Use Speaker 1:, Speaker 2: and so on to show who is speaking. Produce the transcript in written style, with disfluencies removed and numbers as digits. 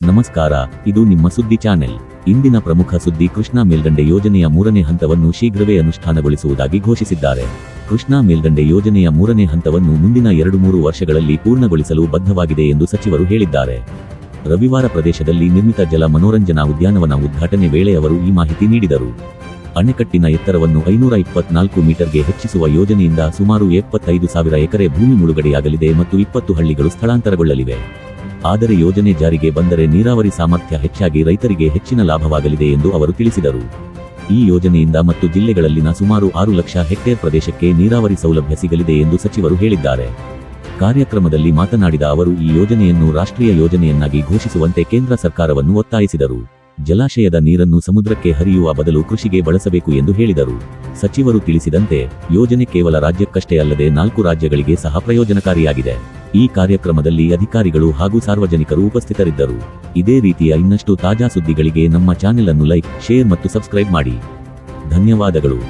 Speaker 1: ನಮಸ್ಕಾರ, ಇದು ನಿಮ್ಮ ಸುದ್ದಿ ಚಾನೆಲ್. ಇಂದಿನ ಪ್ರಮುಖ ಸುದ್ದಿ: ಕೃಷ್ಣಾ ಮೇಲ್ದಂಡೆ ಯೋಜನೆಯ 3ನೇ ಹಂತವನ್ನು ಶೀಘ್ರವೇ ಅನುಷ್ಠಾನಗೊಳಿಸುವುದಾಗಿ ಘೋಷಿಸಿದ್ದಾರೆ. ಕೃಷ್ಣಾ ಮೇಲ್ದಂಡೆ ಯೋಜನೆಯ 3ನೇ ಹಂತವನ್ನು ಮುಂದಿನ 2-3 ವರ್ಷಗಳಲ್ಲಿ ಪೂರ್ಣಗೊಳಿಸಲು ಬದ್ಧವಾಗಿದೆ ಎಂದು ಸಚಿವರು ಹೇಳಿದ್ದಾರೆ. ರವಿವಾರ ಪ್ರದೇಶದಲ್ಲಿ ನಿರ್ಮಿತ ಜಲ ಮನೋರಂಜನಾ ಉದ್ಯಾನವನ ಉದ್ಘಾಟನೆ ವೇಳೆ ಅವರು ಈ ಮಾಹಿತಿ ನೀಡಿದರು. ಅಣೆಕಟ್ಟಿನ ಎತ್ತರವನ್ನು 524 ಮೀಟರ್ಗೆ ಹೆಚ್ಚಿಸುವ ಯೋಜನೆಯಿಂದ ಸುಮಾರು 75,000 ಎಕರೆ ಭೂಮಿ ಮುಳುಗಡೆಯಾಗಲಿದೆ ಮತ್ತು 20 ಹಳ್ಳಿಗಳು ಸ್ಥಳಾಂತರಗೊಳ್ಳಲಿವೆ. ಆದರೆ ಯೋಜನೆ ಜಾರಿಗೆ ಬಂದರೆ ನೀರಾವರಿ ಸಾಮರ್ಥ್ಯ ಹೆಚ್ಚಾಗಿ ರೈತರಿಗೆ ಹೆಚ್ಚಿನ ಲಾಭವಾಗಲಿದೆ ಎಂದು ಅವರು ತಿಳಿಸಿದರು. ಈ ಯೋಜನೆಯಿಂದ ಮತ್ತು ಜಿಲ್ಲೆಗಳಲ್ಲಿನ ಸುಮಾರು 6 ಲಕ್ಷ ಹೆಕ್ಟೇರ್ ಪ್ರದೇಶಕ್ಕೆ ನೀರಾವರಿ ಸೌಲಭ್ಯ ಸಿಗಲಿದೆ ಎಂದು ಸಚಿವರು ಹೇಳಿದ್ದಾರೆ. ಕಾರ್ಯಕ್ರಮದಲ್ಲಿ ಮಾತನಾಡಿದ ಅವರು, ಈ ಯೋಜನೆಯನ್ನು ರಾಷ್ಟ್ರೀಯ ಯೋಜನೆಯನ್ನಾಗಿ ಘೋಷಿಸುವಂತೆ ಕೇಂದ್ರ ಸರ್ಕಾರವನ್ನು ಒತ್ತಾಯಿಸಿದರು. ಜಲಾಶಯದ ನೀರನ್ನು ಸಮುದ್ರಕ್ಕೆ ಹರಿಯುವ ಬದಲು ಕೃಷಿಗೆ ಬಳಸಬೇಕು ಎಂದು ಹೇಳಿದರು. ಸಚಿವರು ತಿಳಿಸಿದಂತೆ, ಯೋಜನೆ ಕೇವಲ ರಾಜ್ಯಕ್ಕಷ್ಟೇ ಅಲ್ಲದೆ 4 ರಾಜ್ಯಗಳಿಗೆ ಸಹ ಪ್ರಯೋಜನಕಾರಿಯಾಗಿದೆ. ಈ ಕಾರ್ಯಕ್ರಮದಲ್ಲಿ ಅಧಿಕಾರಿಗಳು ಹಾಗೂ ಸಾರ್ವಜನಿಕರು ಉಪಸ್ಥಿತರಿದ್ದರು. ಇದೇ ರೀತಿಯ ಇನ್ನಷ್ಟು ತಾಜಾ ಸುದ್ದಿಗಳಿಗೆ ನಮ್ಮ ಚಾನೆಲ್ ಅನ್ನು ಲೈಕ್, ಶೇರ್ ಮತ್ತು ಸಬ್ಸ್ಕ್ರೈಬ್ ಮಾಡಿ. ಧನ್ಯವಾದಗಳು.